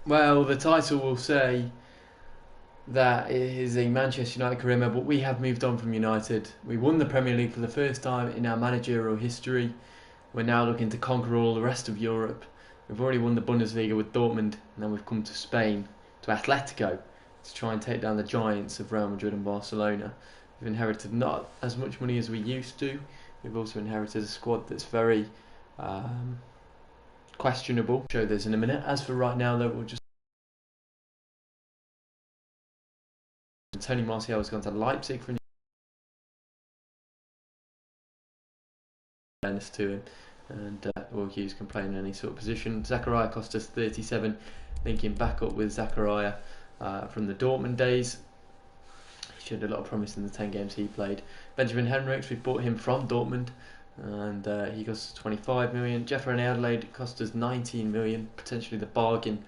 Well, the title will say that it is a Manchester United career, but we have moved on from United. We won the Premier League for the first time in our managerial history. We're now looking to conquer all the rest of Europe. We've already won the Bundesliga with Dortmund, and then we've come to Spain, to Atletico, to try and take down the giants of Real Madrid and Barcelona. We've inherited not as much money as we used to. We've also inherited a squad that's very questionable. I'll show this in a minute. As for right now, though, we'll just... Tony Martial has gone to Leipzig for fairness to him, and Will Hughes can play in any sort of position. Zakaria cost us 37, linking back up with Zakaria from the Dortmund days. He showed a lot of promise in the 10 games he played. Benjamin Henrichs, we bought him from Dortmund, and he cost us 25 million. Jefferson Adelaide cost us 19 million, potentially the bargain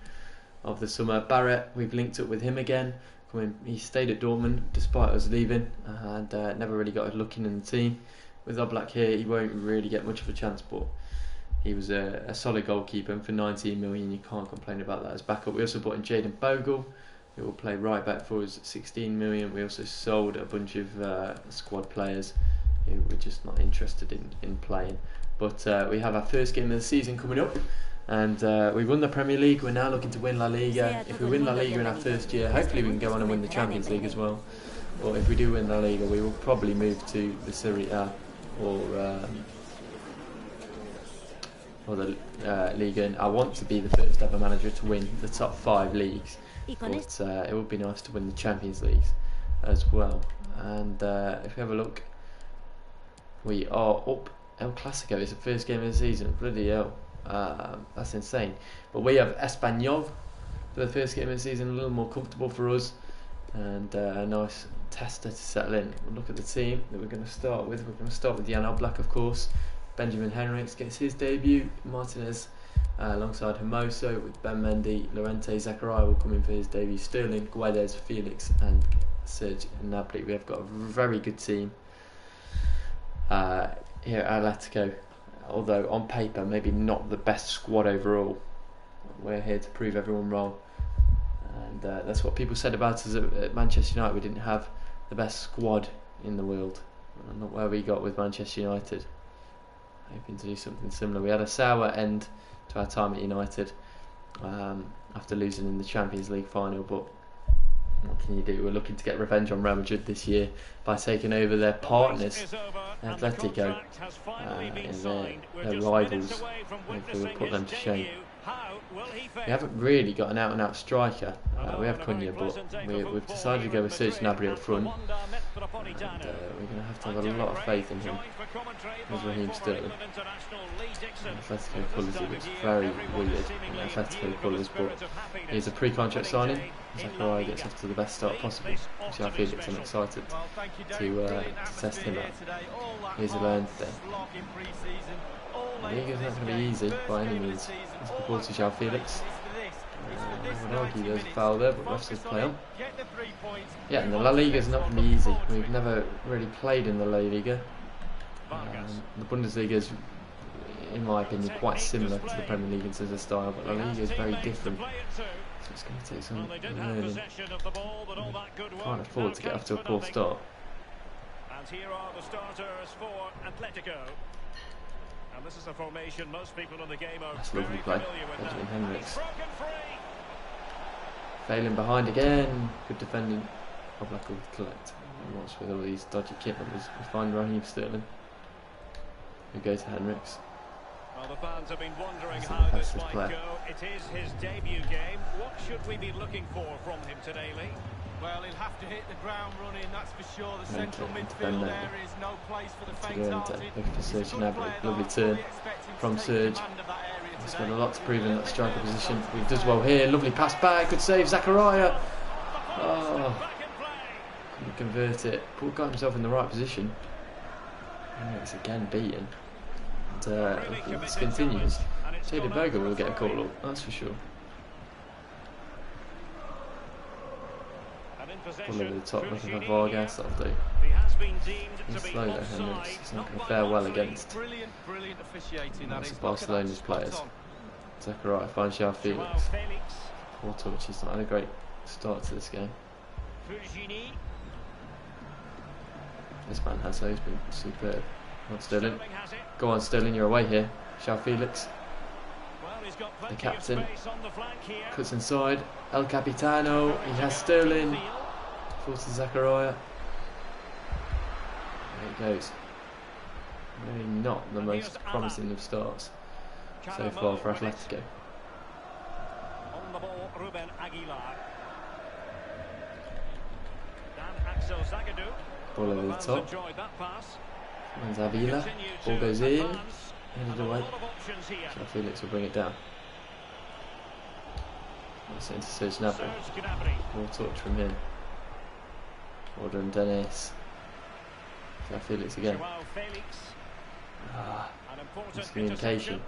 of the summer. Barrett, we've linked up with him again. He stayed at Dortmund despite us leaving, and never really got a look in the team. With Oblak here, he won't really get much of a chance, but he was a solid goalkeeper, and for 19 million you can't complain about that as backup. We also bought in Jayden Bogle, who will play right back for us at 16 million. We also sold a bunch of squad players who were just not interested in playing. But we have our first game of the season coming up, and we won the Premier League. We're now looking to win La Liga. If we win La Liga in our first year, hopefully we can go on and win the Champions League as well. Or if we do win La Liga, we will probably move to the Serie A or the Liga. And I want to be the first ever manager to win the top 5 leagues, but it would be nice to win the Champions League as well. And if we have a look, we are up. El Clasico is the first game of the season. Bloody hell, that's insane. But we have Espanyol for the first game of the season, a little more comfortable for us, and a nice tester to settle in. We'll look at the team that we're going to start with. We're going to start with Jan Oblak, of course. Benjamin Henrichs gets his debut. Martinez alongside Hermoso, with Ben Mendy. Llorente, Zakaria will come in for his debut. Sterling, Guedes, Felix and Serge Gnabry. We have got a very good team here at Atletico, although on paper maybe not the best squad overall. We're here to prove everyone wrong, and that's what people said about us at Manchester United. We didn't have the best squad in the world, and not where we got with Manchester United. Hoping to do something similar. We had a sour end to our time at United after losing in the Champions League final, but what can you do? We're looking to get revenge on Real Madrid this year by taking over their partners, Atletico, their rivals. Hopefully we'll put them to shame. We haven't really got an out-and-out striker. We have Cunha, but we've decided to go with Serge Gnabry up front. And, we're going to have a lot of faith in him. There's Raheem Sterling. Atletico colours, it looks very weird in Atletico colours, but here's a pre-contract signing. Zakaria gets off to the best start possible. Joao Felix, I'm excited to test him out. Here's a learned thing. I think it's not going to be easy by any means. It's before to Joao Felix. I would argue there's a foul there, but refs says play on. Yeah, and the La Liga is not going to be easy. We've never really played in the La Liga. The Bundesliga is, in my opinion, quite similar to the Premier League in terms of style, but La Liga is very different. So it's going to take some learning. Can't afford to get off to a poor start. And here are the starters for Atletico. And this is a formation most people in the game are That's very lovely play. familiar with. Benjamin Henrichs. Failing behind again. Good defending. Oblak will collect. And what's with all these dodgy kit numbers? We find Raheem Sterling, who goes to Henrichs. Well, the fans have been wondering how this might go. It is his debut game. What should we be looking for from him today, Lee? Well, he'll have to hit the ground running, that's for sure. The central midfield area is no place for the faint-hearted. Looking for Serge Gnabry. Lovely turn from Serge. He's got a lot to prove in that striker position. He does well here. Lovely pass back. Good save, Zakaria. Oh, couldn't convert it. Paul got himself in the right position. It's again beaten. And if this continues, Jayden Bogle will get a call up, that's for sure. Pull over the top, looking for Vargas, that'll do. He's slow though, Henrichs. He's not going to fare well against lots of Barcelona's players. Zakaria finds Joao Felix. Porto, which has not had a great start to this game. Fujini. This man has, though. He's been superb. Come on, Sterling. Go on, Sterling, you're away here. João Felix, the captain, cuts inside. El Capitano, he has Sterling. Forces Zakaria. There he goes. Really not the most promising of starts so far for Atletico. On the ball, Ruben Aguilar. Dan Axel Zagadou. Ball over the top. And Avila. Ball goes in. Headed away. João Felix will bring it down. That's into Serge Gnabry. More touch from him. Well done, Dennis. João Felix again. Miscommunication.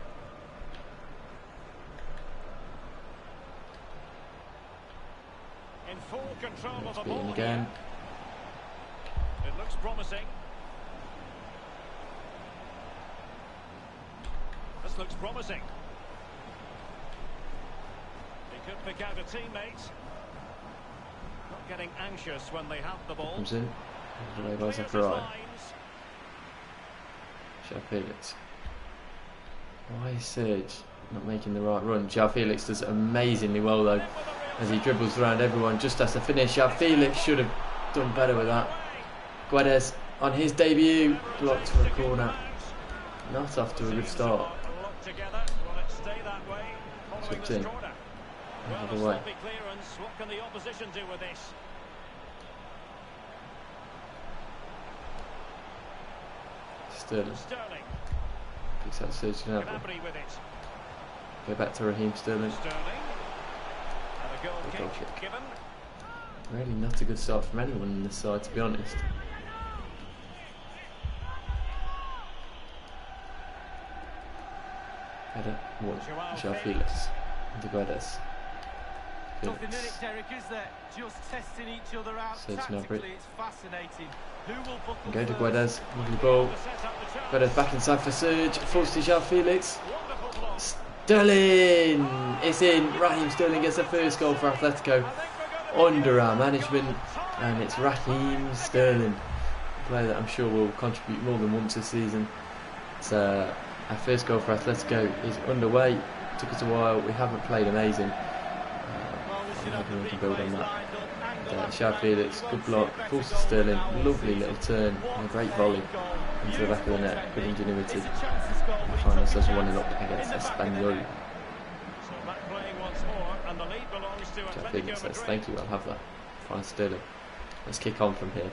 In full control of the Beaten ball again. It looks promising. This looks promising. He could pick out a teammate. Not getting anxious when they have the ball. Comes in. Away by Zakaria. João Felix. Why is Serge not making the right run? João Felix does amazingly well though, as he dribbles around everyone just as to finish. João Felix should have done better with that. Guedes on his debut, blocked for a corner. Not off to a good start. Slipped in. Out of the way. What can the opposition do with this? Sterling. Picks out Serge Gnabry. Go back to Raheem Sterling. Goal kick. Really not a good start from anyone on this side, to be honest. Header. João Felix. Into Guedes. Nothing in it, Derek, is there? Just testing each other out tactically. It's fascinating. Who will buckle Go to Guedes. Lovely ball. Guedes back inside for Serge. Falls to João Felix. Sterling! It's in. Raheem Sterling gets the first goal for Atletico under our management. And it's Raheem Sterling. A player that I'm sure will contribute more than once this season. It's, our first goal for Atletico is underway. Took us a while. We haven't played amazing. I'm hoping we can build on that. João Felix, good block, falls to Sterling, lovely little turn and a great volley into the back of the net, good ingenuity. We find ourselves 1-0 up against Espanyol. João Felix says, thank you, I'll have that. Fine Sterling. Let's kick on from here.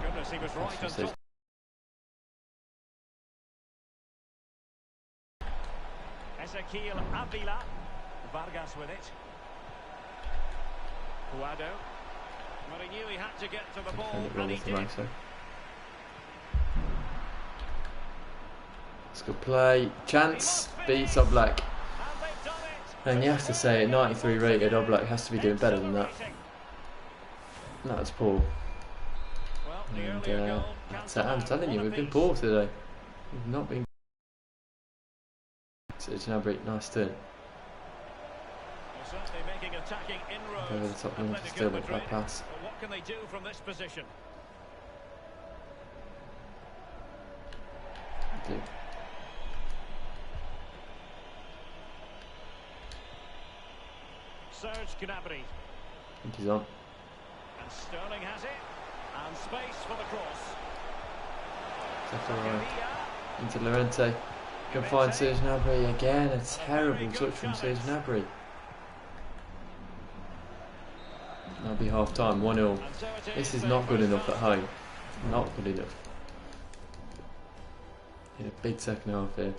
Goodness, he was right on top. Ezequiel Avila. Vargas with it. Guado. Well, he knew he had to get to the ball, and he did. It's good play. Chance beats Oblak. And you have to say, at 93 rated, Oblak has to be doing better than that. That's poor. And I'm telling you, we've been poor today. We've not been. Serge Gnabry, nice turn. Over the top line for Sterling, that pass. What can they do from this position? Serge Gnabry. I think he's on. And Sterling has it. And space for the cross. Into Llorente. Can find Serge Gnabry again. A terrible touch from Serge Gnabry. That'll be half time, 1-0. This is not good enough at home. Not good enough. In a big second half here.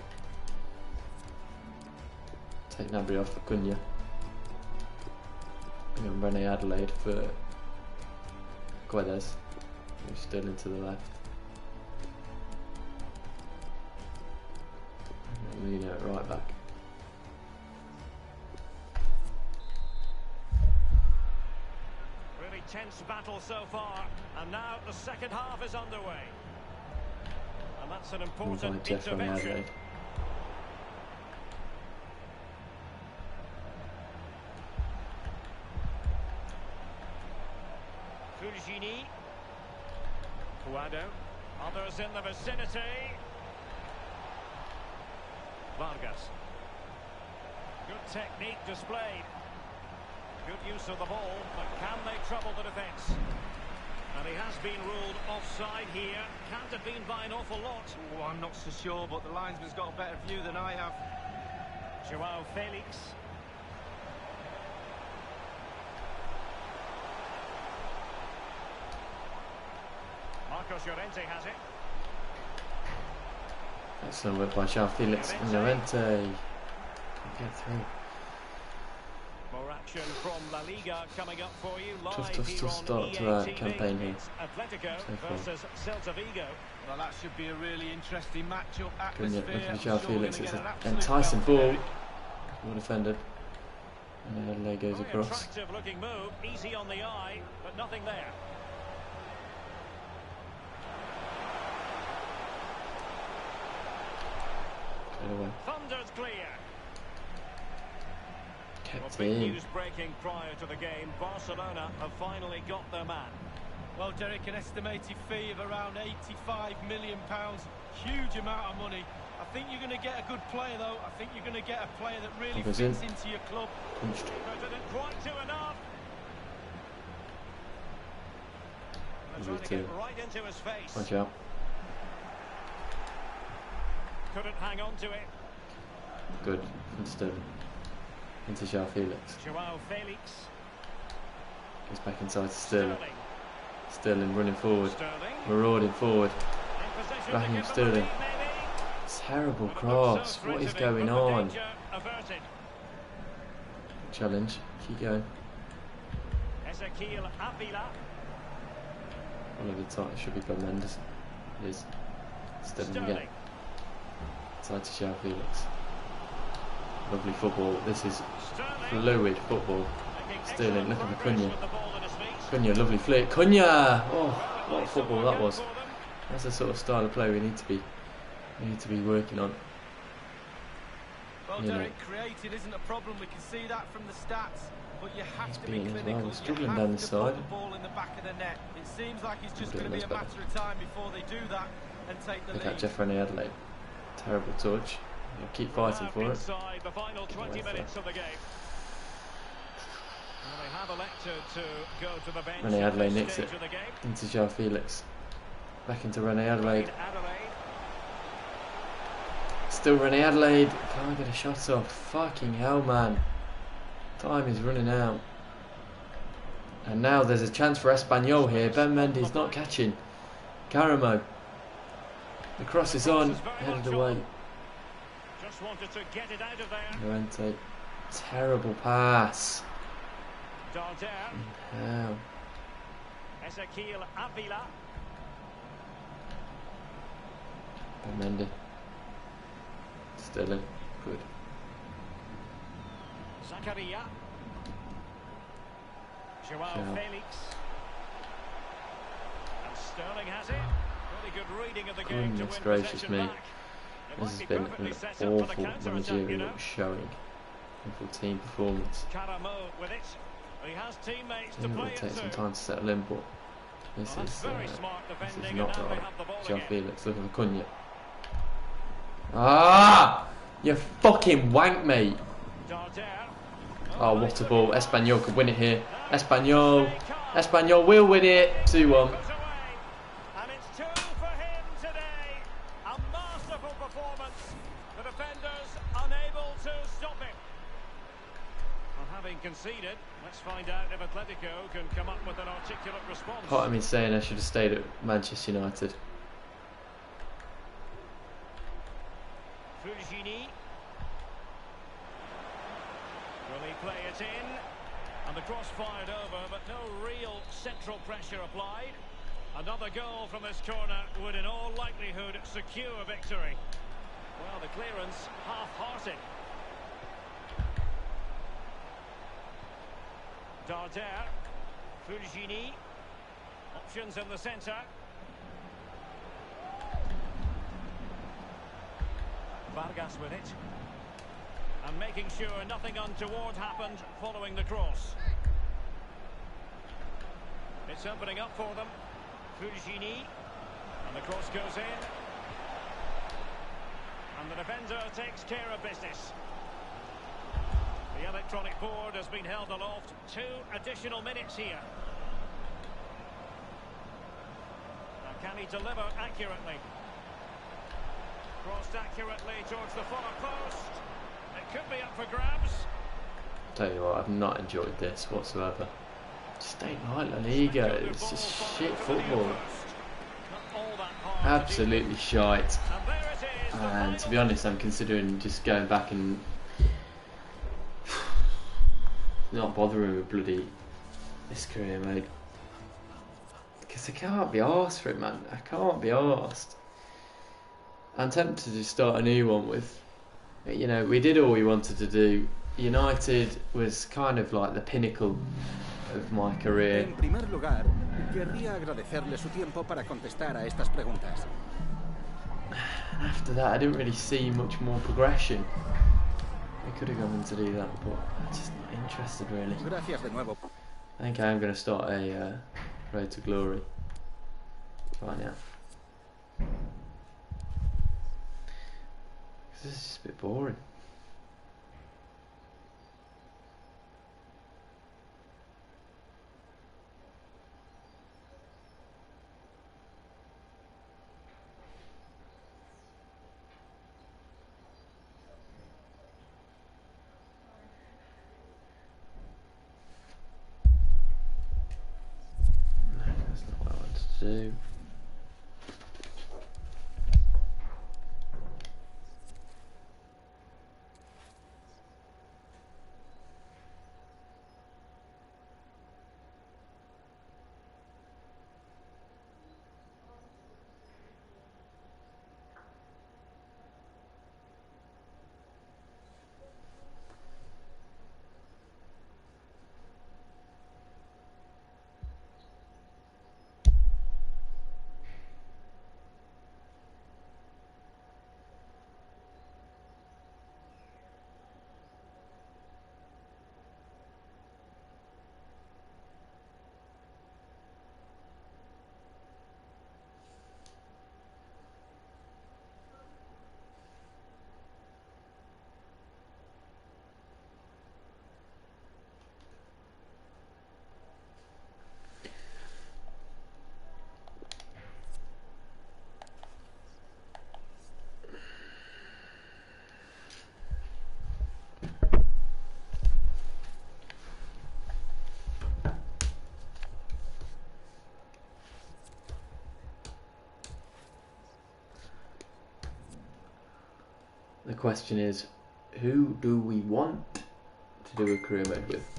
Take Gnabry off for Cunha. Bring on Rene Adelaide for Guedes, who's still into the left. Molina at right back. Really tense battle so far, and now the second half is underway. And that's an important intervention. Fulgini. Puado. Others in the vicinity. Vargas. Good technique displayed. Good use of the ball, but can they trouble the defence? And he has been ruled offside here. Can't have been by an awful lot. Oh, I'm not so sure, but the linesman's got a better view than I have. Joao Felix. Marcos Llorente has it. Excellent work by Joao Felix and Llorente. Get through. More action from La Liga coming up for you. Tough start to that campaign here. Atletico versus Celta Vigo. Well, that should be a really interesting matchup. Good, Atmosphere. looking for Joao Felix. It's an absolute enticing battle ball. there. Well defended. And then there goes across. Attractive looking move, easy on the eye, but nothing there. Get away. Thunder's clear. Kept Big in. news breaking prior to the game. Barcelona have finally got their man. Well, Derek, an estimated fee of around £85 million. Huge amount of money. I think you're going to get a good player, though. I think you're going to get a player that really Goes fits in. into your club. Punched. But didn't quite do enough. They're trying to get right into his face. Watch out. Couldn't hang on to it. Good. From Sterling. Into Joao Felix. Joao Felix. Goes back inside to Sterling. Sterling. Sterling running forward. Sterling. Marauding forward. In possession Raheem to give them Sterling. the lead, maybe. Terrible But a cross. good What is threat of it, going but the on? danger averted. Challenge. Keep going. Ezequiel Avila. All over the top. It should be Ben Mendes. It is. Sterling again. Sterling. Side to Joao Felix. Lovely football. This is Sterling. fluid football. Making Sterling excellent looking for progress Cunha. with the ball at his feet. Cunha, lovely flick. Cunha! Oh, Well, what a nice football work that was. for them. That's the sort of style of play we need to be working on. Well, You know. Derek, creating isn't a problem. We can see that from the stats. But you have He's to be beating as well. clinical. He's struggling you down have the to put side. the ball in the back of the net. It seems like it's just Doing going to be a much matter of time before they do that and take the Look lead. at Jeff Rene Adelaide. Terrible touch. He'll keep fighting for it. Inside the final 20 away minutes of the game. Well, they have elected to go to the bench. Rene at Adelaide this nicks stage it. of the game. Into Joao Felix. Back into Rene Adelaide. Adelaide. Still Rene Adelaide. Can't get a shot off. Fucking hell, man. Time is running out. And now there's a chance for Espanyol here. Ben Mendes not catching. Caramo. The cross is on. Headed away. Just wanted to get it out of there. Llorente. Terrible pass. Darder. Hell. Ezequiel Avila. Ben Mendes. Sterling. Good. Zakaria. Joao Joao. Felix. And Sterling has it. Really good reading of the game to Goodness win gracious possession me. back. It This might has be been perfectly an set up for the awful counter-attack, you managerial know. showing. Awful team performance. Caramo with it. He has teammates to It play will it take some to. time to settle in, but this Well, that's is very smart defending, and not now they right. have the ball Joao again. Felix looking for Cunha. Ah! You fucking wank, mate. Darder. Oh, what a ball. Espanyol could win it here. Espanyol will win it. 2-1. Goes away. And it's 2 for him today. A masterful performance. The defenders unable to stop him. Well, having conceded, let's find out if Atletico can come up with an articulate response. Part of me saying I should have stayed at Manchester United. Fulgini. Will he play it in? And the cross fired over, but no real central pressure applied. Another goal from this corner would in all likelihood secure victory. Well, the clearance half-hearted. Darder. Fulgini. Options in the centre. Vargas with it. And making sure nothing untoward happened following the cross. It's opening up for them. Fulgini. And the cross goes in. And the defender takes care of business. The electronic board has been held aloft. 2 additional minutes here. Now can he deliver accurately? Crossed accurately towards the far post. It could be up for grabs. Tell you what, I've not enjoyed this whatsoever. Just ain't like La Liga. It's just shit football. Absolutely shite. And to be honest, I'm considering just going back and not bothering with bloody this career mode. Because I can't be arsed for it, man. I can't be arsed. I'm tempted to start a new one with, you know, we did all we wanted to do. United was kind of like the pinnacle of my career. En primer lugar, querría agradecerle su tiempo para contestar a estas preguntas. After that, I didn't really see much more progression. I could have gone in to do that, but I'm just not interested really. Gracias de nuevo. I think I am going to start a Road to Glory right now. This is just a bit boring. That's not what I wanted to do. The question is, who do we want to do a career mode with?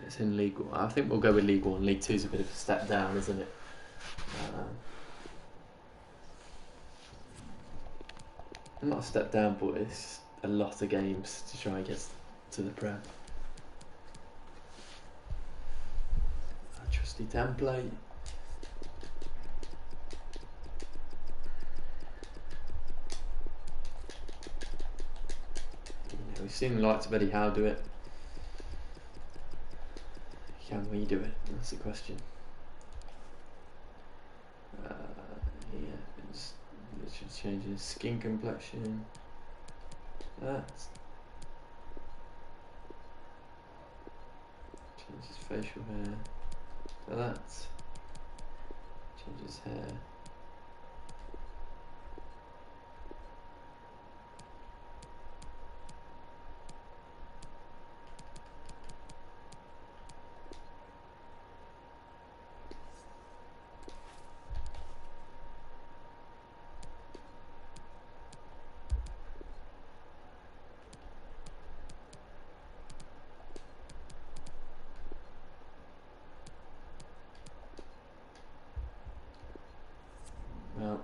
It's in League 1. I think we'll go with League 1. League 2 is a bit of a step down, isn't it? Not a step down, but it's a lot of games to try and get to the Prem. Our trusty template. We've seen the likes of Eddie Howe do it. Can we do it? That's the question. Yeah, it's literally changing skin complexion. That changes facial hair. So that changes hair. Well,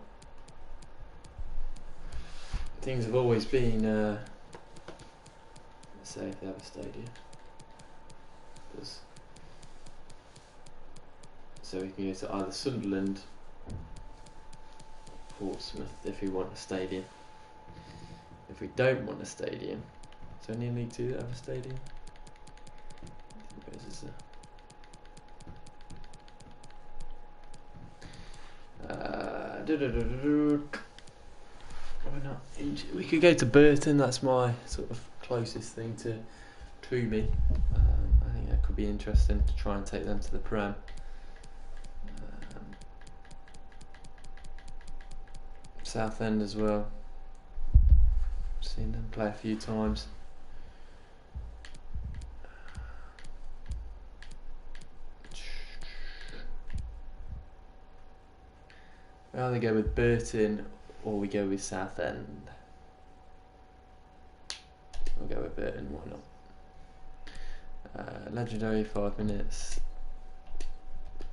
things have always been, let's say if they have a stadium. So we can go to either Sunderland, Portsmouth if we want a stadium. If we don't want a stadium, it's only in League 2 that have a stadium. We could go to Burton. That's my sort of closest thing to me. I think that could be interesting to try and take them to the Prem. Southend as well. Seen them play a few times. We either go with Burton or we go with Southend. We'll go with Burton, why not? Legendary 5 minutes.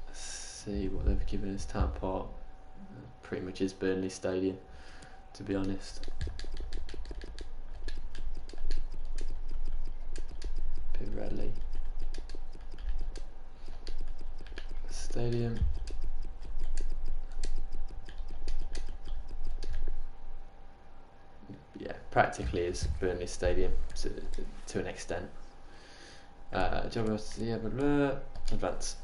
Let's see what they've given us. Town Park. Pretty much is Burnley Stadium, to be honest. Pirelli Stadium. Yeah, practically is Burnley Stadium to an extent. Advance.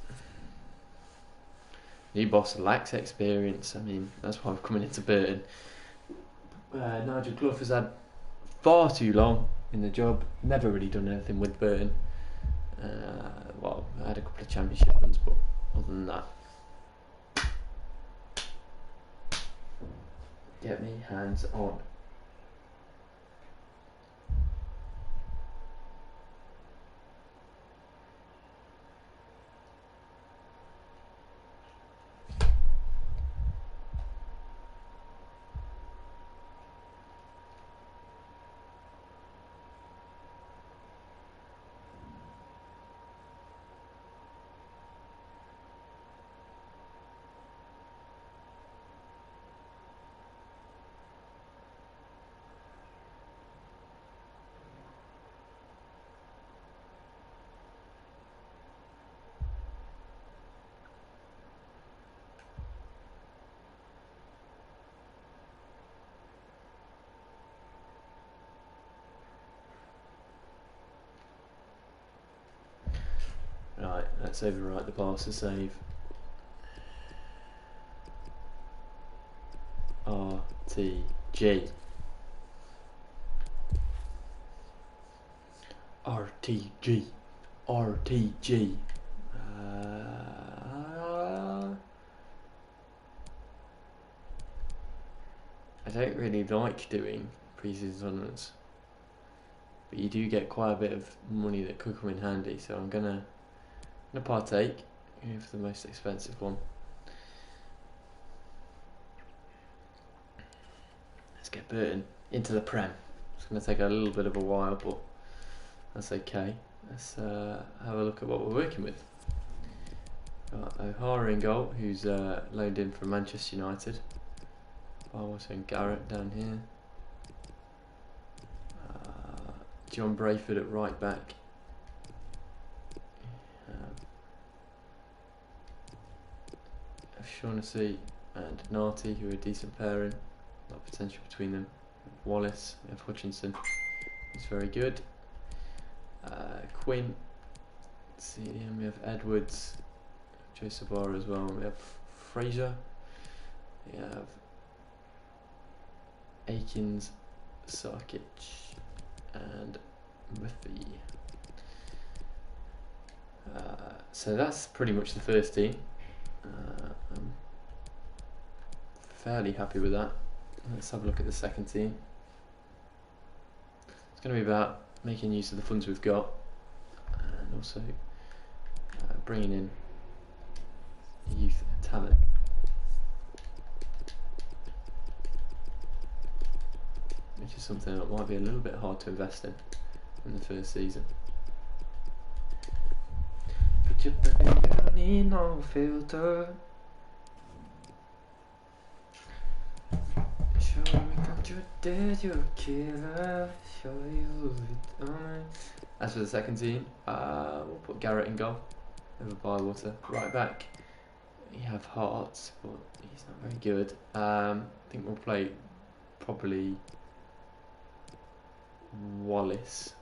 New boss lacks experience. I mean, that's why I'm coming into Burton. Nigel Clough has had far too long in the job. Never really done anything with Burton. Well, I had a couple of championship runs, but other than that, get me hands on. Right, let's overwrite the Barca save. RTG. RTG. RTG. I don't really like doing pre-season tournaments, but you do get quite a bit of money that could come in handy, so I'm gonna partake for the most expensive one. Let's get Burton into the Prem. It's going to take a little bit of a while, but that's okay. Let's have a look at what we're working with. Got O'Hara in goal, who's loaned in from Manchester United. Barwell and Garrett down here. John Brayford at right back. Shaughnessy and Narty, who are a decent pairing. A lot of potential between them. Wallace, we have Hutchinson, who's very good. Quinn, CDM, we have Edwards, Joe Sabara as well. We have Fraser, we have Akins, Sarkic, and Murphy. So that's pretty much the first team. I'm fairly happy with that. Let's have a look at the second team. It's going to be about making use of the funds we've got, and also bringing in youth talent. Which is something that might be a little bit hard to invest in the first season. Put your baby, need no filter. Show me that you're dead, you're a killer. Show you it. As for the second team, we'll put Garrett in goal over Bywater. Right back, we have Hearts, but he's not very good. I think we'll play probably Wallace.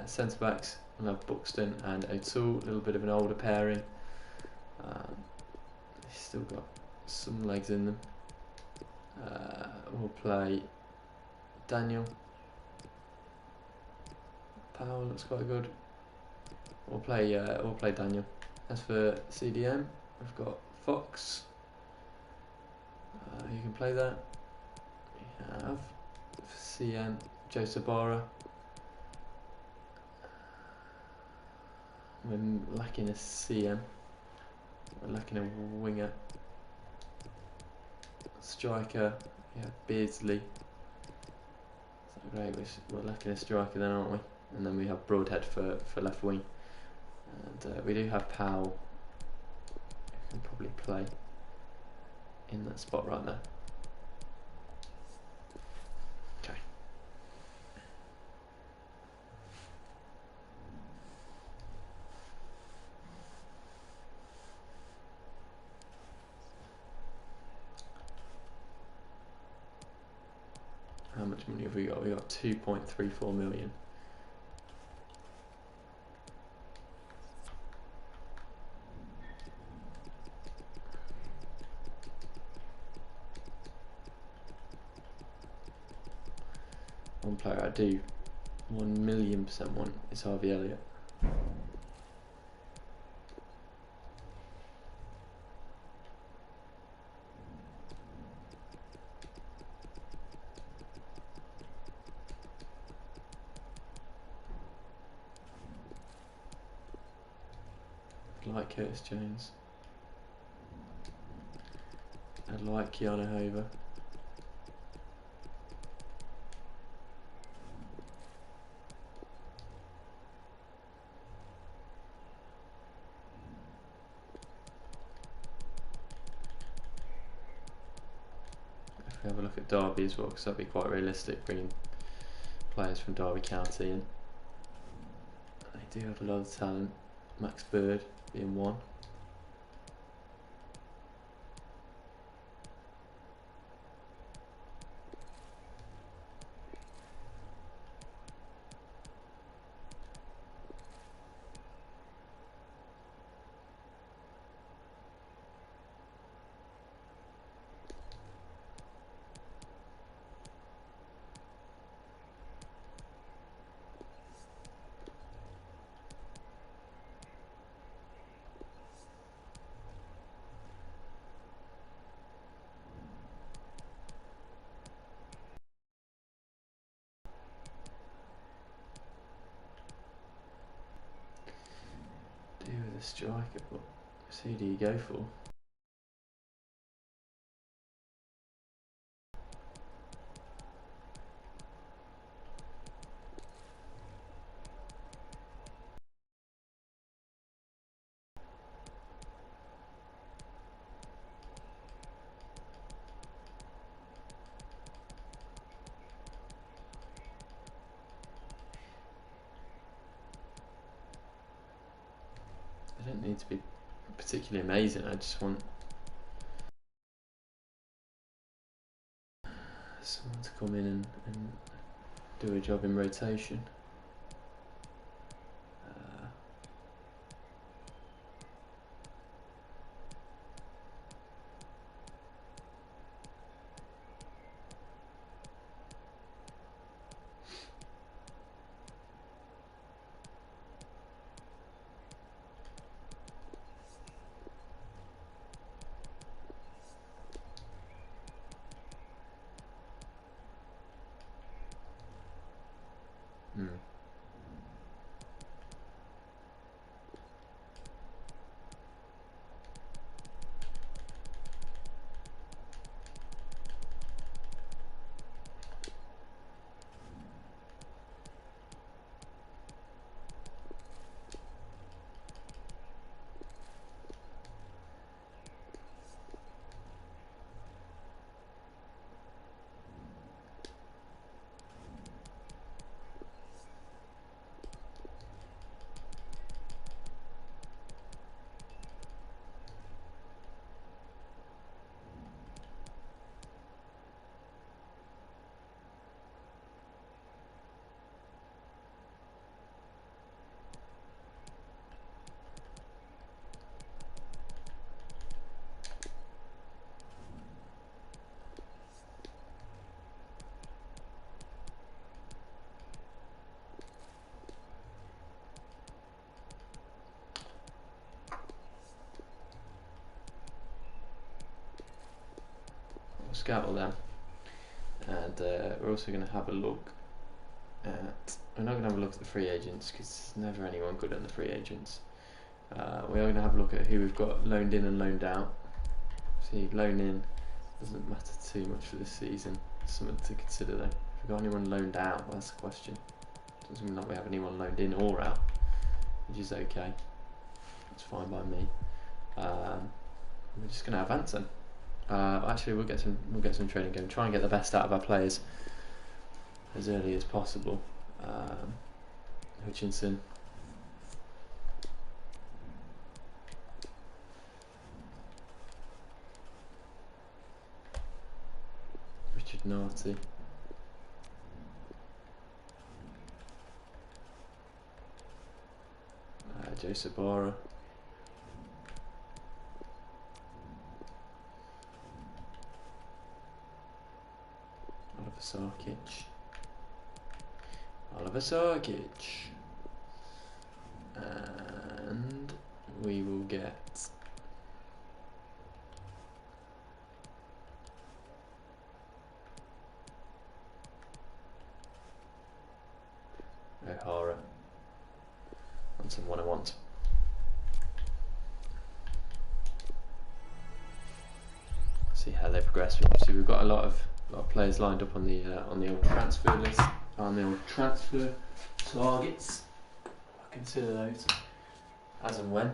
Centre backs, we'll have Buxton and O'Toole, a little bit of an older pairing. He's still got some legs in them. We'll play Daniel. Powell looks quite good. We'll play Daniel. As for CDM, we've got Fox. You can play that. We have CM Joe Sabara. We're lacking a CM. We're lacking a winger. Striker, yeah, Beardsley. So great, we're lacking a striker then, aren't we? And then we have Broadhead for left wing. And we do have Powell, who can probably play in that spot right there. Okay. How much money have we got? We got 2.34 million. One player I do 1,000,000% want is Harvey Elliott. I like Curtis Jones. I like Keanu Hoover. If we have a look at Derby as well, because that'd be quite realistic, bringing players from Derby County in. They do have a lot of talent. Max Bird being one. Do with a striker, but who do you go for? I don't need to be particularly amazing, I just want someone to come in and do a job in rotation. Hmm. scout all them. And we're also going to have a look at... We're not going to have a look at the free agents because there's never anyone good at the free agents. We are going to have a look at who we've got loaned in and loaned out. See, loan in doesn't matter too much for this season. Something to consider though. If we've got anyone loaned out, well, that's the question. Doesn't mean that we have anyone loaned in or out, which is okay. It's fine by me. We're just going to advance them. Actually, we'll get some training going. Try and get the best out of our players as early as possible. Hutchinson. Richard Narty. Joe Sabara. Oliver Sarkic. Oliver Sarkic. And we will get O'Hara and some one-on-ones. See how they progress. Obviously, we've got a lot of players lined up on the old transfer list, on the old transfer targets. I consider those as and when.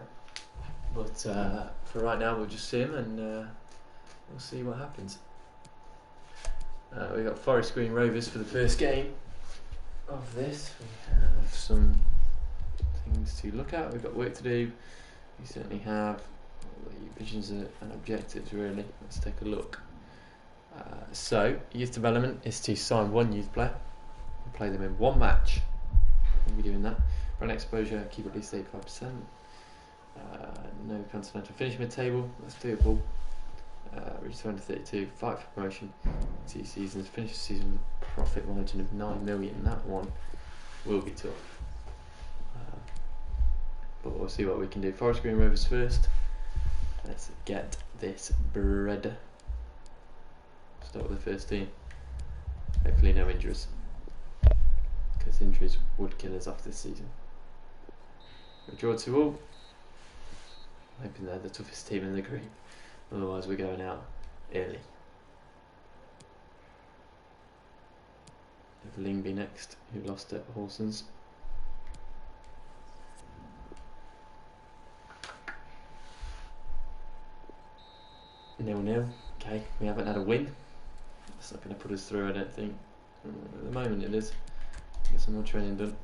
But for right now, we'll just see them and we'll see what happens. We've got Forest Green Rovers for the first game of this. We have some things to look at. We've got work to do. We certainly have visions and objectives, really. Let's take a look. So, youth development is to sign one youth player and play them in one match. We'll be doing that. Run exposure, keep at least 85%. No continental finish mid-table, that's doable. Reach 232, fight for promotion. 2 seasons, finish the season with a profit margin of 9 million. That one will be tough. But we'll see what we can do. Forest Green Rovers first. Let's get this bread. Start with the first team. Hopefully no injuries, because injuries would kill us off this season. We draw 2-2. Hoping they're the toughest team in the group. Otherwise we're going out early. Have Lingby next, who lost at Horsens. Nil-nil. Okay, we haven't had a win. That's not going to put us through, I don't think. At the moment it is. Get some more training done.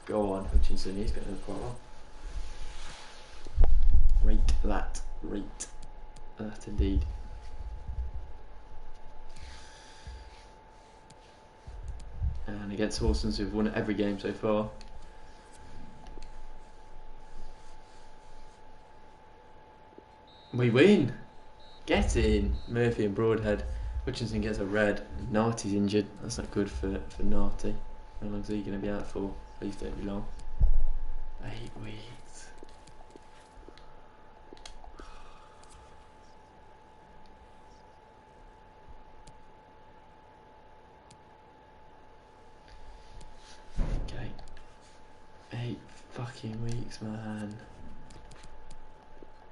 Go on, Hutchinson, he's going to do quite well. Rate that. Rate that indeed. And against Horsens, who've won every game so far. We win! Get in! Murphy and Broadhead. Hutchinson gets a red. Narty's injured. That's not good for Narty. How long is he going to be out for? Please don't be long. 8 weeks. Okay. 8 fucking weeks, man.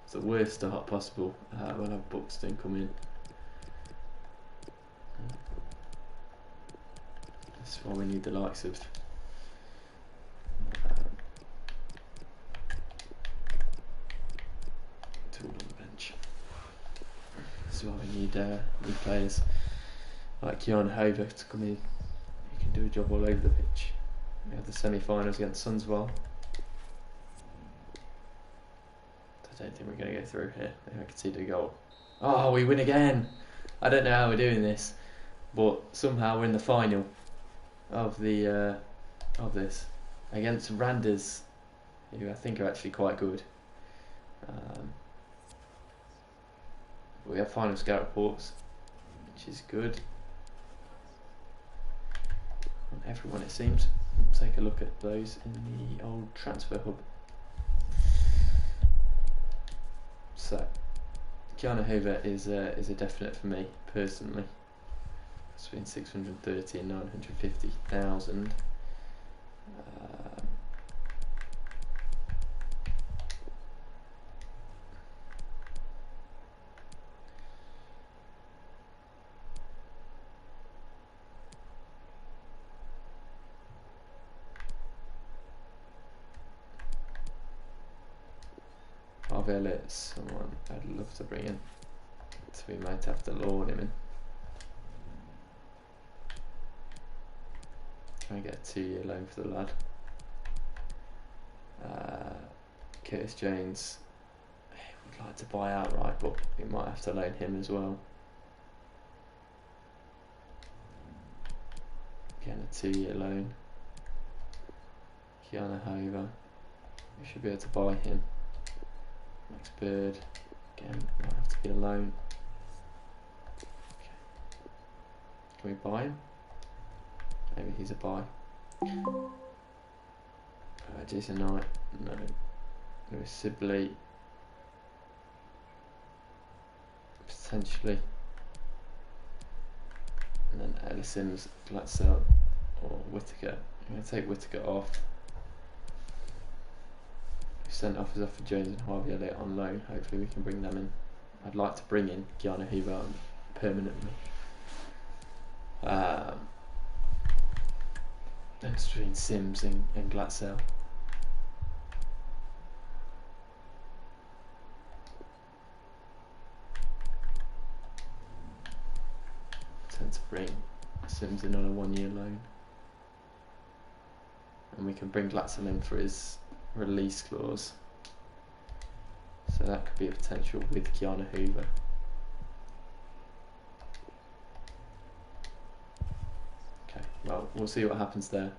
It's the worst start possible. We'll have Buxton come in. That's why we need the likes of Tool on the bench. That's why we need new players like Jan Hover to come in. He can do a job all over the pitch. We have the semi-finals against Sundsvall. I don't think we're going to go through here. I think I can see the goal. Oh, we win again! I don't know how we're doing this, but somehow we're in the final of the of this against Randers, who I think are actually quite good. We have final scout reports, which is good. On everyone, it seems. We'll take a look at those in the old transfer hub. So, Keanu Hoover is a definite for me personally. Between 630 and 950,000. Harvey Elliott's someone I'd love to bring in, so we might have to loan him in. Try and get a 2-year loan for the lad. Curtis Jones, I would like to buy outright, but we might have to loan him as well. Again, a 2-year loan. Keanu Hoover, we should be able to buy him. Max Bird, again, might have to be a loan. Okay. Can we buy him? Maybe he's a buy. Jason Knight, no. Lewis Sibley, potentially. And then Ellis Sims, Glatzel, or Whittaker. I'm going to take Whittaker off. Sent off his offer Jones and Harvey Elliott on loan. Hopefully we can bring them in. I'd like to bring in Keanu Hoover permanently. That's between Sims and Glatzel. Tend to bring Sims in on a 1-year loan. And we can bring Glatzel in for his release clause, so that could be a potential with Keanu Hoover. Okay, well, we'll see what happens there.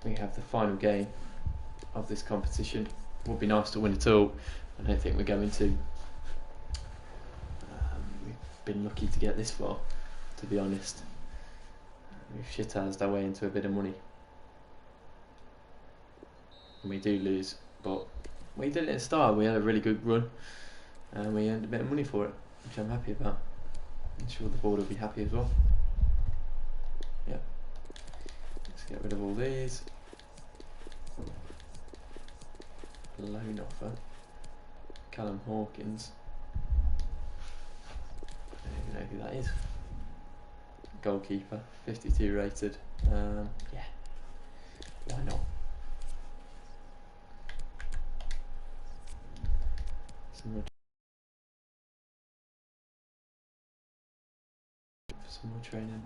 We have the final game of this competition. Would be nice to win it all. I don't think we're going to. We've been lucky to get this far, to be honest. We've shit-housed our way into a bit of money. And we do lose, but we did it at the start. We had a really good run and we earned a bit of money for it, which I'm happy about. I'm sure the board will be happy as well. Yeah, let's get rid of all these. Loan offer, Callum Hawkins, I don't even know who that is. Goalkeeper, 52 rated. Yeah, why not? Some more training.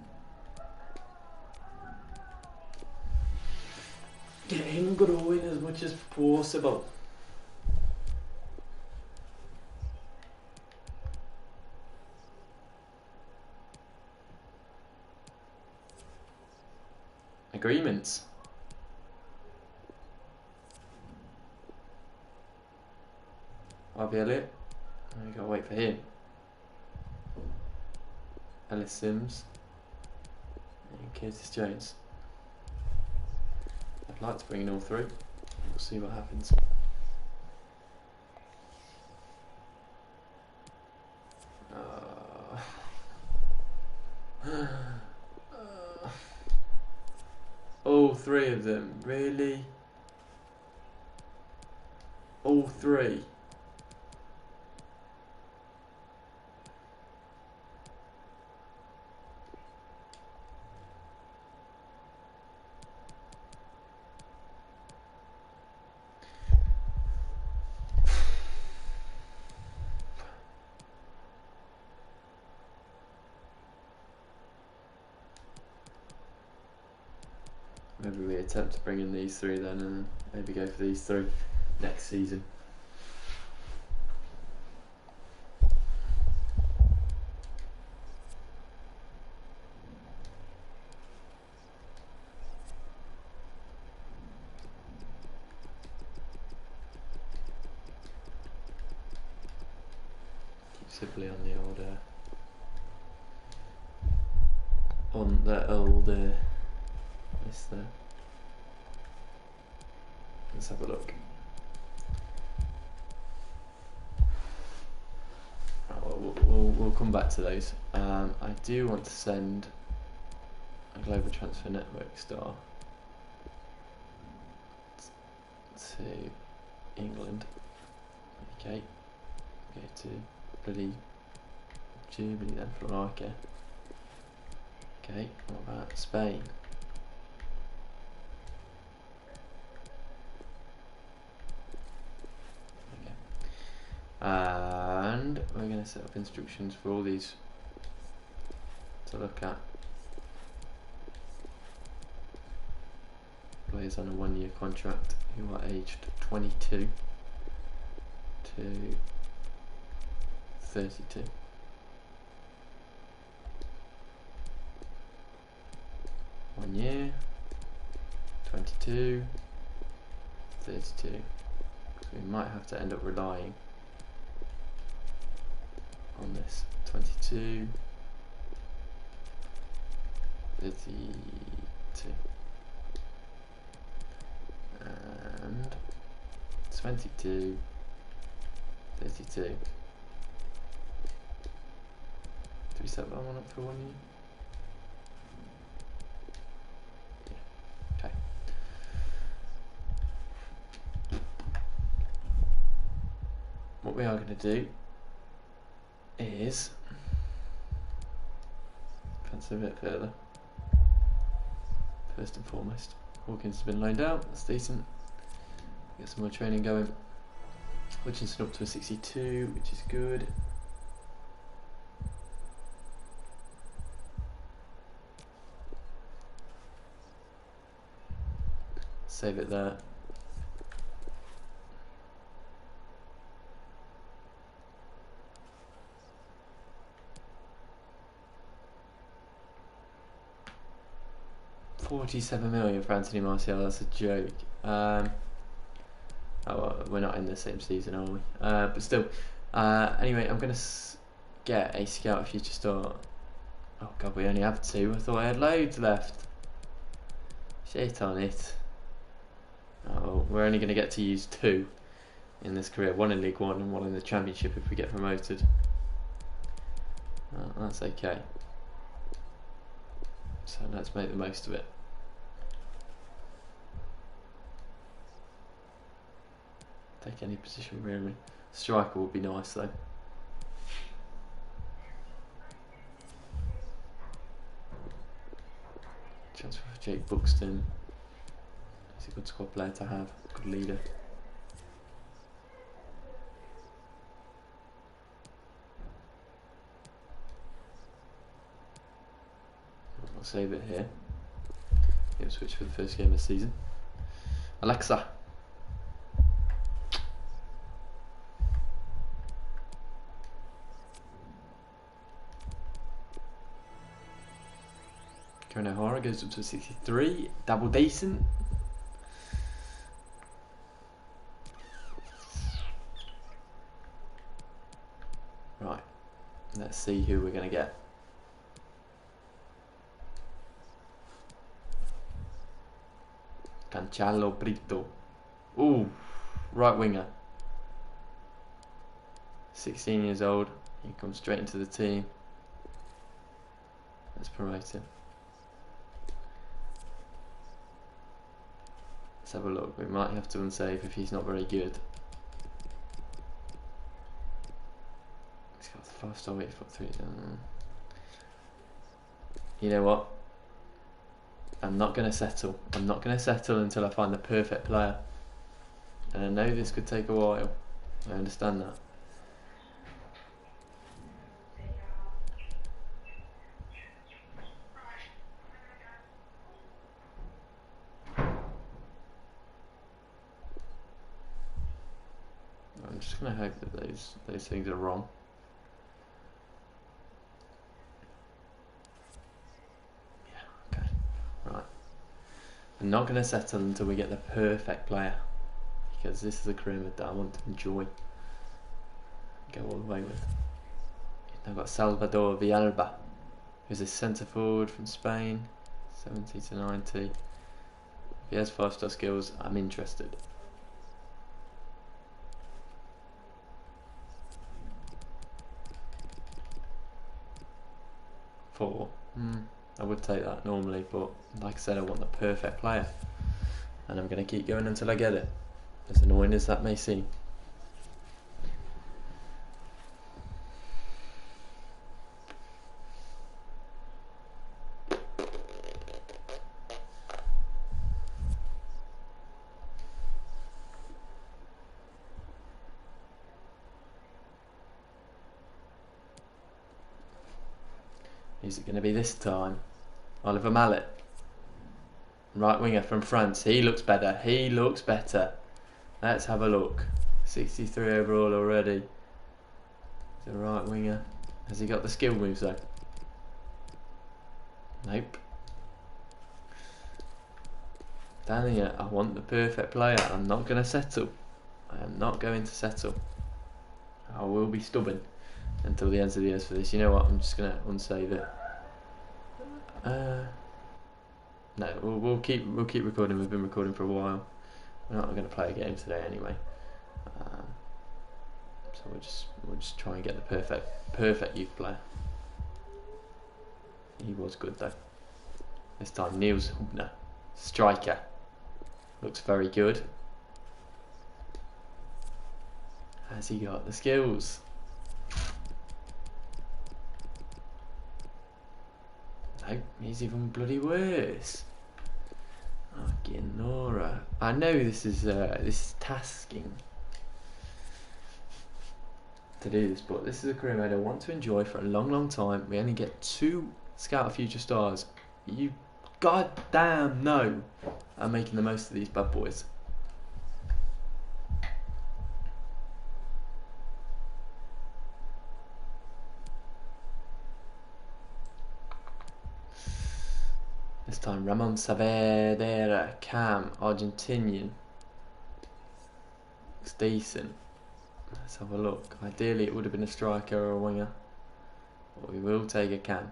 Getting growing as much as possible. Agreements. Harvey Elliott. We gotta wait for him. Ellis Sims and Curtis Jones. I'd like to bring in all three. We'll see what happens. All three of them, really? All three? Maybe we attempt to bring in these three then, and maybe go for these three next season. Keep Sibley on the old list there. Let's have a look. we'll come back to those. I do want to send a Global Transfer Network star to England. Okay, go to bloody Germany then for Riker. Okay, what about Spain? Okay. And we're going to set up instructions for all these to look at. Players on a 1-year contract who are aged 22 to 32. One year, 22, 32. So we might have to end up relying on this 22, 32. And 22, 32. Do we set that one up for 1 year? Yeah. Okay. What we are going to do is advance a bit further. First and foremost, Hawkins has been loaned out, that's decent. Get some more training going. Hutchinson up to a 62, which is good. Save it there. £47 million for Anthony Martial, that's a joke. Oh, well, we're not in the same season, are we? But still. Anyway, I'm going to get a scout if you just start. Oh god, we only have 2. I thought I had loads left. Shit on it. Oh, we're only going to get to use 2 in this career. 1 in League 1 and 1 in the Championship if we get promoted. That's okay. So let's make the most of it. Take any position really. Striker would be nice though. Transfer for Jake Buxton. He's a good squad player to have, good leader. I'll save it here. Ipswich for the first game of the season. Alexa. Kieran O'Hara goes up to a 63, double decent. Right, let's see who we're going to get. Cancelo Brito. Ooh, right winger. 16 years old, he comes straight into the team. Let's promote him. Let's have a look. We might have to unsave if he's not very good. He's got 5-star weight, 3. You know what? I'm not going to settle. I'm not going to settle until I find the perfect player. And I know this could take a while. I understand that. I'm just going to hope that those things are wrong. Yeah, okay. Right. I'm not going to settle until we get the perfect player. Because this is a career mode that I want to enjoy. Go all the way with. I've got Salvador Villalba, who's a centre forward from Spain. 70 to 90. If he has 5-star skills, I'm interested. 4. I would take that normally, but like I said, I want the perfect player, and I'm going to keep going until I get it, as annoying as that may seem. Who's it going to be this time? Oliver Mallet, right winger from France. He looks better. He looks better. Let's have a look. 63 overall already. He's a right winger. Has he got the skill moves though? Nope. Down here, I want the perfect player. I'm not going to settle. I am not going to settle. I will be stubborn until the end of the years for this. You know what? I'm just going to unsave it. No, we'll keep recording. We've been recording for a while. We're not going to play a game today anyway. So we'll just try and get the perfect youth player. He was good though. This time Niels Hubner, striker, looks very good. Has he got the skills? No, he's even bloody worse. Fucking Nora. I know this is tasking to do this, but this is a career mode I want to enjoy for a long time. We only get 2 Scout of Future Stars. You goddamn know I'm making the most of these bad boys. This time Ramon Saavedra, Cam, Argentinian. Looks decent. Let's have a look. Ideally it would have been a striker or a winger, but we will take a Cam.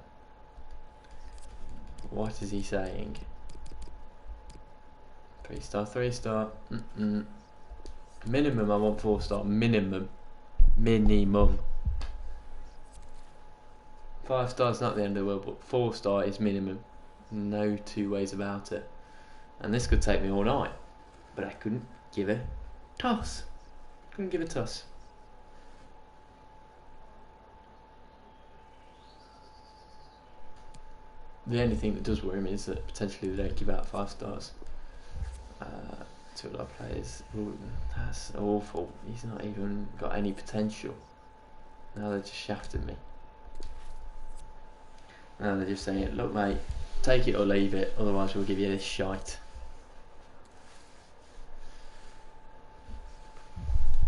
What is he saying? 3-star, 3-star. Minimum I want 4-star. Minimum. 5 stars not the end of the world, but 4-star is minimum. No 2 ways about it. And this could take me all night, but I couldn't give a toss. Couldn't give a toss. The only thing that does worry me is that potentially they don't give out 5 stars to a lot of players. Ooh, that's awful. He's not even got any potential. Now they're just shafting me. Now they're just saying, look mate, take it or leave it, otherwise we'll give you this shite.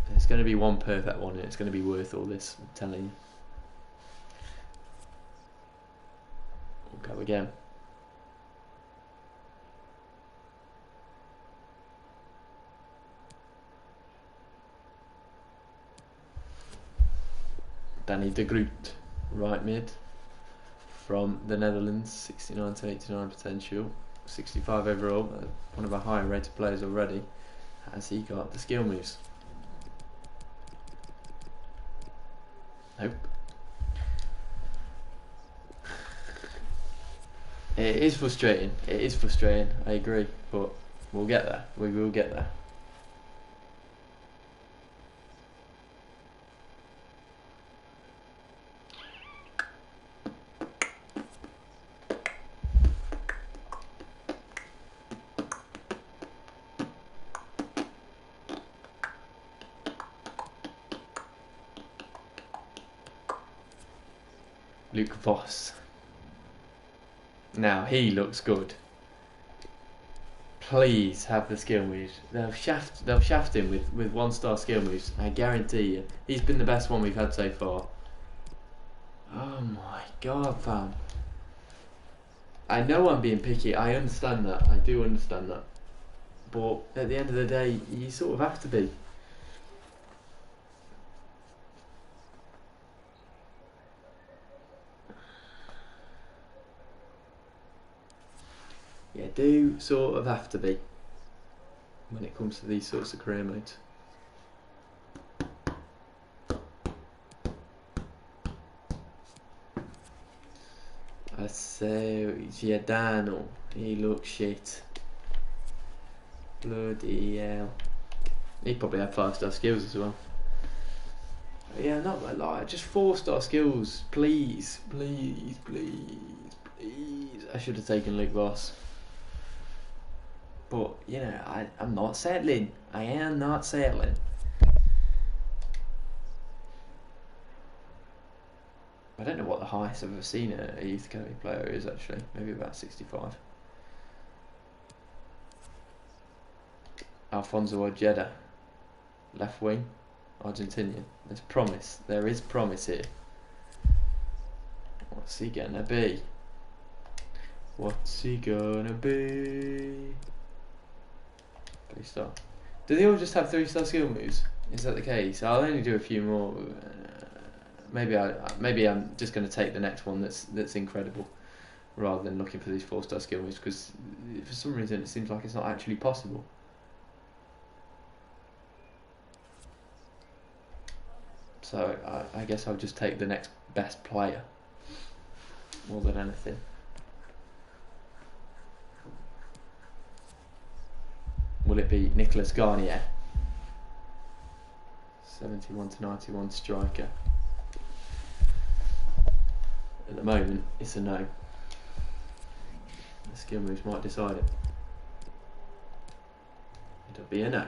There's going to be one perfect one and it's going to be worth all this, I'm telling you. We'll go again. Danny de Groot, right mid, from the Netherlands, 69 to 89 potential, 65 overall, one of our higher rated players already. Has he got the skill moves? Nope. It is frustrating, I agree, but we'll get there, we will get there. Luke Voss. Now he looks good. Please have the skill moves. They'll shaft him with 1-star skill moves. I guarantee you. He's been the best one we've had so far. Oh my god, fam. I know I'm being picky. I understand that. I do understand that. But at the end of the day, you sort of have to be. You do sort of have to be when it comes to these sorts of career modes. Giordano. He looks shit. Bloody hell. He probably had 5-star skills as well. Yeah, not gonna lie, just 4-star skills, please, please, please, please. I should have taken Luke Voss. But, you know, I'm not settling. I am not settling. I don't know what the highest I've ever seen a Youth Academy player is, actually. Maybe about 65. Alfonso Ojeda, left wing, Argentinian. There's promise. There is promise here. What's he gonna be? What's he gonna be? 3-star. Do they all just have 3-star skill moves? Is that the case? I'll only do a few more. Maybe I'm just going to take the next one that's incredible, rather than looking for these 4-star skill moves, because for some reason it seems like it's not actually possible. So I guess I'll just take the next best player more than anything. Will it be Nicolas Garnier? 71 to 91 striker. At the moment, it's a no. The skill moves might decide it. It'll be a no.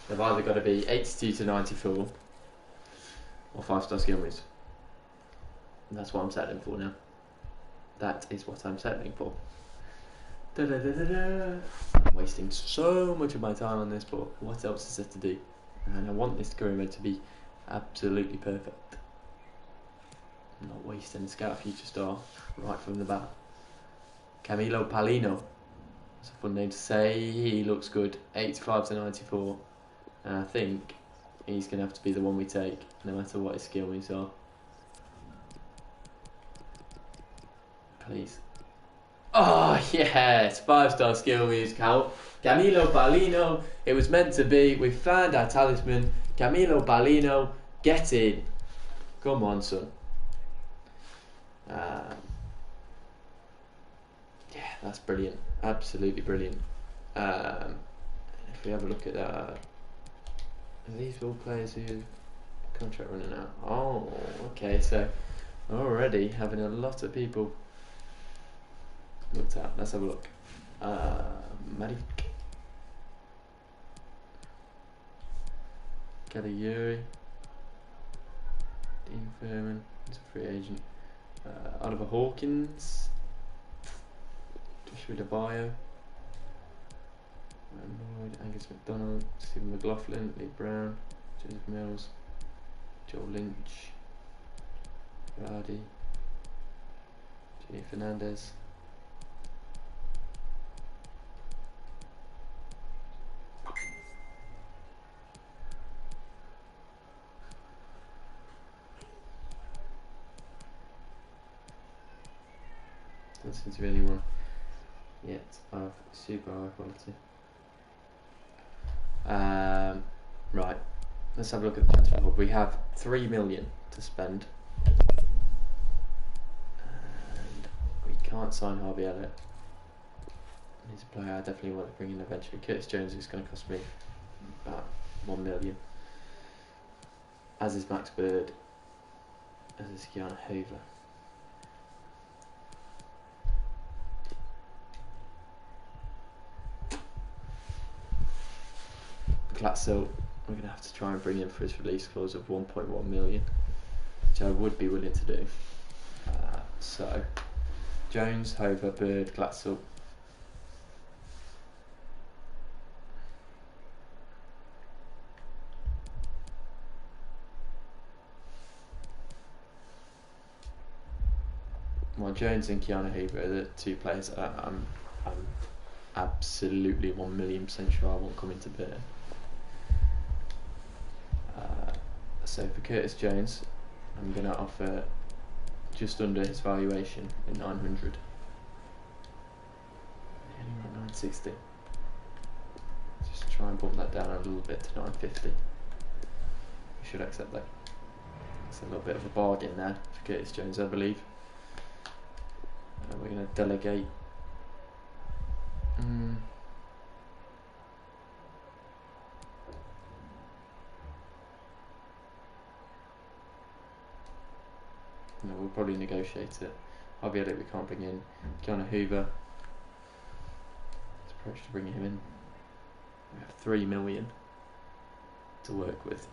They've either got to be 82 to 94 or 5-star skill moves. And that's what I'm settling for now. That is what I'm settling for. Da -da -da -da -da. I'm wasting so much of my time on this, but what else is there to do? And I want this career mode to be absolutely perfect. I'm not wasting a Scout Future Star right from the bat. Camilo Palino. That's a fun name to say. He looks good. 85 to 94. And I think he's going to have to be the one we take, no matter what his skill moves are. Please. Oh, yes! 5-star skill moves count. Camilo Palino. It was meant to be. We found our talisman. Camilo Palino. Get in. Come on, son. Yeah, that's brilliant. Absolutely brilliant. If we have a look at that. Are these all players who contract running out? Oh, okay. So already having a lot of people looked at. Let's have a look. Marik, Caligiuri, Dean Furman, he's a free agent. Oliver Hawkins, Joshua DeBio, Lloyd, Angus McDonald, Stephen McLaughlin, Lee Brown, Joseph Mills, Joel Lynch, Brady, Jimmy Fernandez. Doesn't seem to be anyone yet of super high quality. Right, let's have a look at the transfer board. We have 3 million to spend, and we can't sign Harvey Elliott. He's a player I definitely want to bring in eventually. Curtis Jones is going to cost me about 1 million, as is Max Bird, as is Kiana Hoover. Glatzel, we're going to have to try and bring in for his release clause of 1.1 million, which I would be willing to do. So, Jones, Hoover, Bird, Glatzel. Well, Jones and Kiana Hoover are the two players I'm absolutely 1,000,000% sure I won't come into Bird. So for Curtis Jones, I'm going to offer just under his valuation in 900. Only want 960. Just try and bump that down a little bit to 950. We should accept that. It's a little bit of a bargain there for Curtis Jones, I believe. We're going to delegate. No, we'll probably negotiate it. Javier we can't bring in. Keanu Hoover. Let's approach to bring him in. We have 3 million to work with.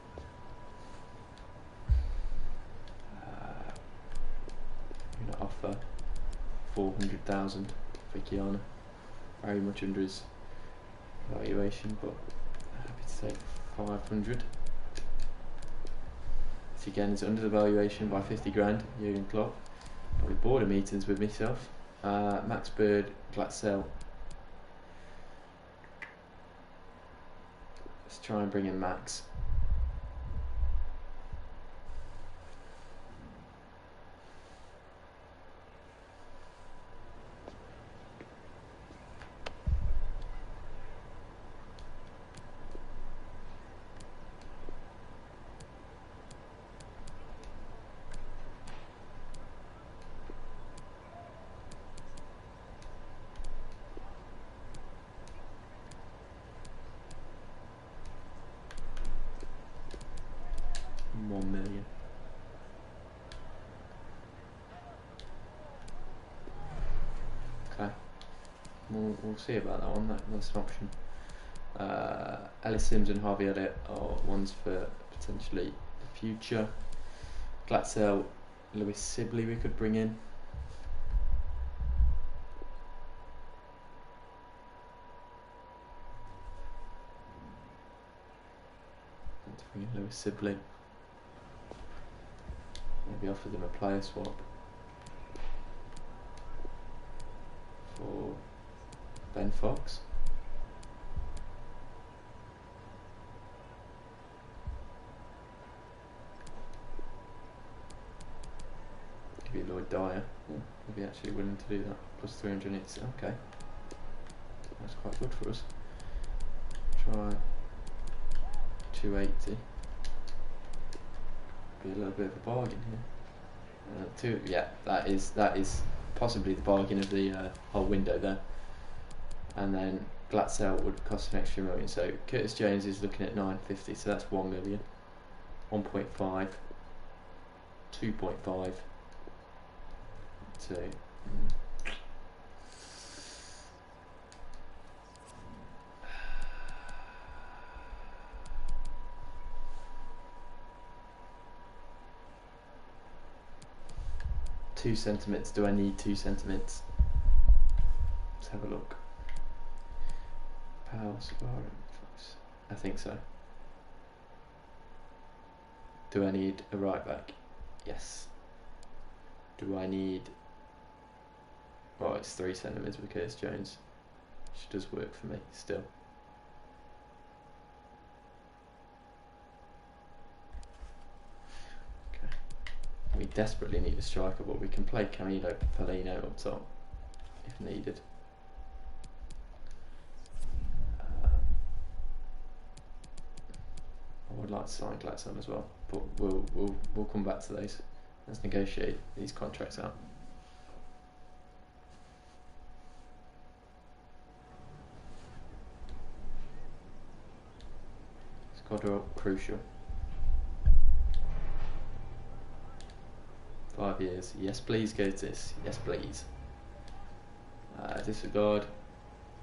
I'm going to offer 400,000 for Keanu. Very much under his valuation, but happy to take 500. This again is under the valuation by 50 grand. Jurgen Klopp. Probably board of meetings with myself. Max Bird, Glatzel. Let's try and bring in Max. We'll see about that one. That's an option. Ellis Sims and Harvey Elliott are ones for potentially the future. Glatzel, Lewis Sibley we could bring in. Let's bring in Lewis Sibley. Maybe offer them a player swap for Ben Fox. Give you Lloyd Dyer. We'll be actually willing to do that. Plus 300 hits. Okay. That's quite good for us. Try 280. Be a little bit of a bargain here. Yeah, that is possibly the bargain of the whole window there. And then Glatzel would cost an extra million. So Curtis Jones is looking at 950, so that's 1 million. 1.5, 2.5, 2. Two centimetres. Do I need 2 centimetres? Let's have a look. I think so. Do I need a right back? Yes. Do I need... Well, it's 3 centimetres with Curtis Jones, which does work for me still. Okay. We desperately need a striker, but we can play Camilo Polino up top if needed. I would like to sign Glatzel as well, but we'll come back to those. Let's negotiate these contracts out. Squad up, crucial. 5 years. Yes, please, Curtis. Yes, please. Disregard.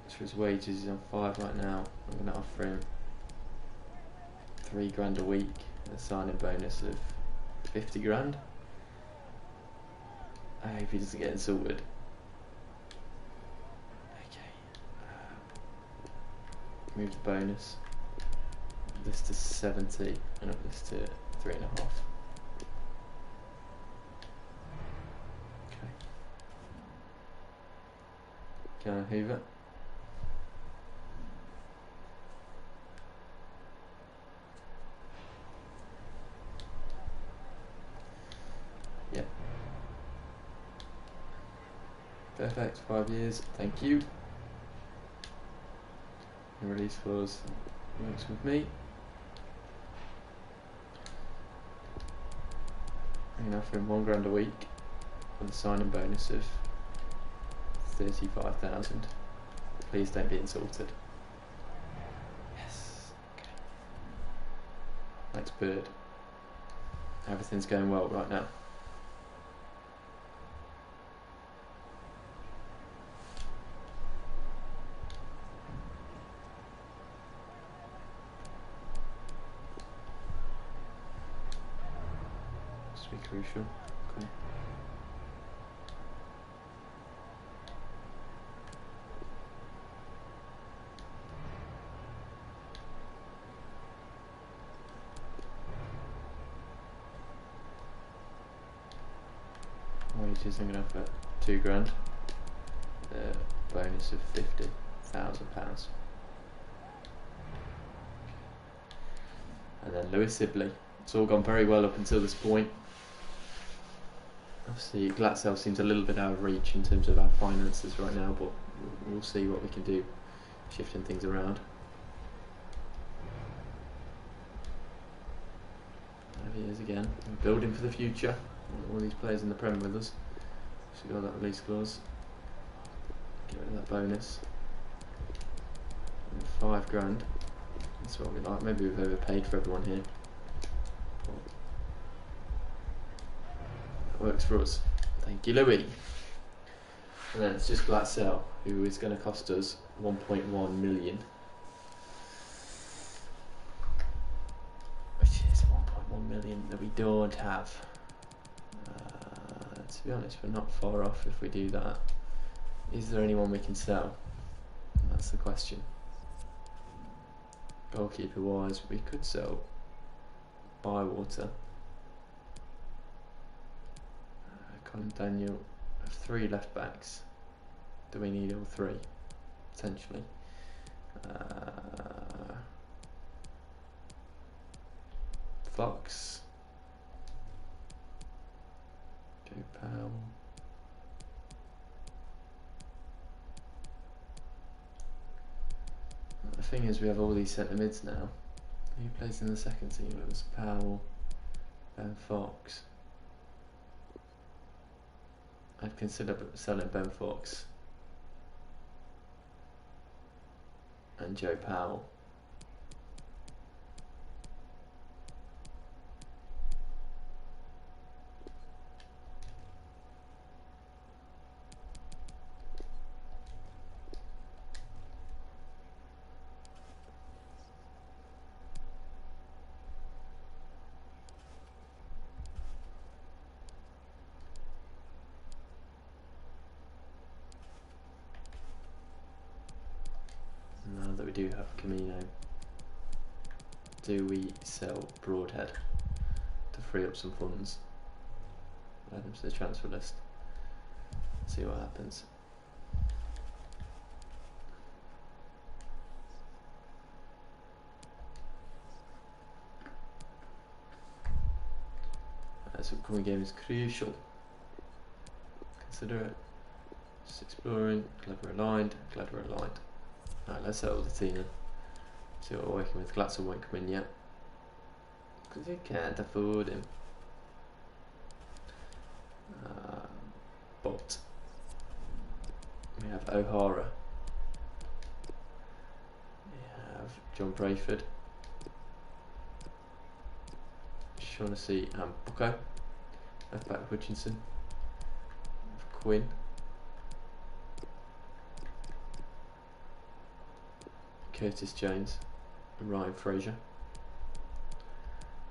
So his wages is on 5 right now. I'm going to offer him 3 grand a week, a signing bonus of 50 grand. I hope he doesn't get insulted. Okay. Move the bonus. This to 70 and up this to 3.5. Okay. Keanu Hoover. Yep. Perfect, 5 years, thank you. The release clause works with me. I'm going to offer him £1 a week with a signing bonus of 35,000. Please don't be insulted. Yes. Okay. Thanks, Bird. Everything's going well right now. Must be crucial. Okay. Wages, I'm going to offer £2,000. Bonus of £50,000. And then Lewis Sibley. It's all gone very well up until this point. Obviously, Glatzel seems a little bit out of reach in terms of our finances right now, but we'll see what we can do, shifting things around. There he is again. We're building for the future. All these players in the Prem with us. Should got that release clause. Get rid of that bonus. And £5,000. That's what we like. Maybe we've overpaid for everyone here. That works for us. Thank you, Louis. And then it's just Glatzel, who is going to cost us 1.1 million. Which is 1.1 million that we don't have. To be honest, we're not far off if we do that. Is there anyone we can sell? That's the question. Goalkeeper wise, we could sell Bywater. Colin Daniel, have 3 left backs. Do we need all 3? Potentially. Fox. Joe Powell. The thing is, we have all these centre mids now. Who plays in the second team? It was Powell and Fox. I'd consider selling Ben Fox and Joe Powell. Now that we do have Camino, do we sell Broadhead to free up some funds? Add him to the transfer list. See what happens. This upcoming game is crucial. Consider it. Just exploring. Glad we're aligned. Glad we're aligned. Alright, let's settle the team. See what we're working with. Glatzel won't come in yet, because you can't afford him. But we have O'Hara. We have John Brayford, Shaughnessy and Bucco. Left back Hutchinson. Quinn. Curtis Jones and Ryan Fraser,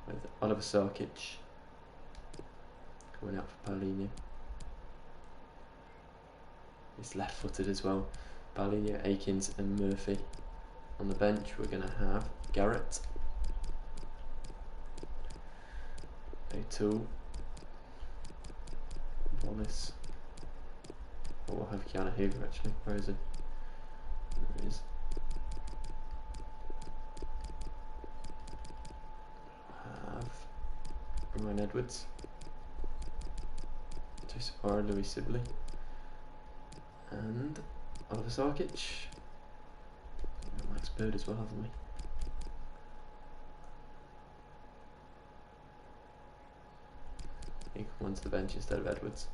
with Oliver Sarkic coming out for Paulinho. He's left-footed as well. Paulinho, Akins and Murphy. On the bench we're going to have Garrett, O'Toole, Wallace. Or we'll have Keanu Hoover actually. Where is he? There he is. Ryan Edwards, Joseph Hara, Louis Sibley, and Oliver Sarkic. We've got Max Bird as well, haven't we? He can come onto the bench instead of Edwards.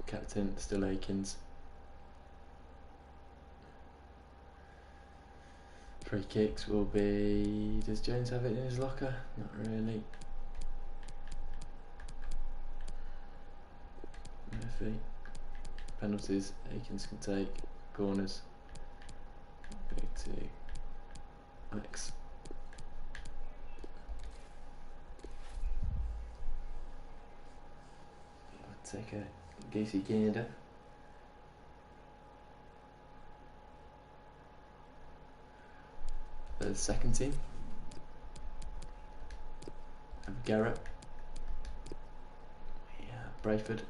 Captain still Akins. Free kicks will be... Does Jones have it in his locker? Not really. Murphy. Penalties Akins can take. Corners. Go to X. I'll take a Gacy Gander. The second team. We have Garrett. We have Brayford.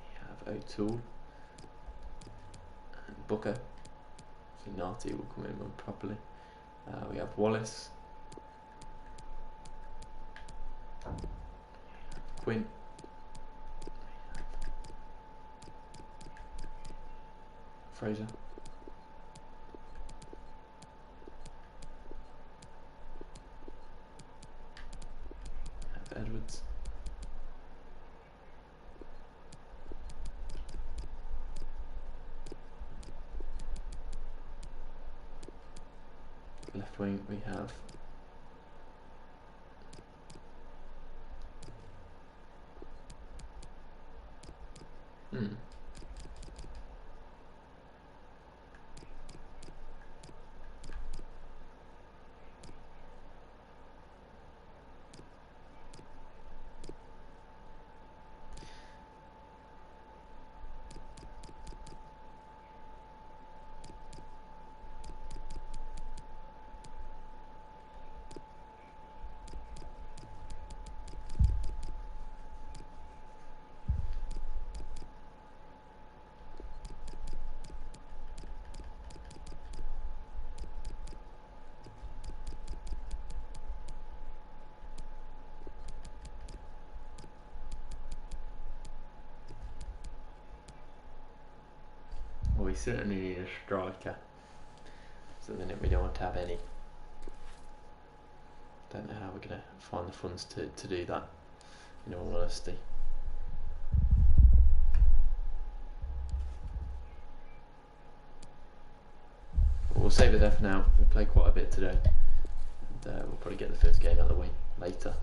We have O'Toole. And Booker. So Narty will come in more properly. We have Wallace. Quinn. Fraser. Have Edwards. Left wing we have we certainly need a striker, so then we don't want to have any. Don't know how we're going to find the funds to do that, in all honesty. But we'll save it there for now. We played quite a bit today, and we'll probably get the first game out of the way later.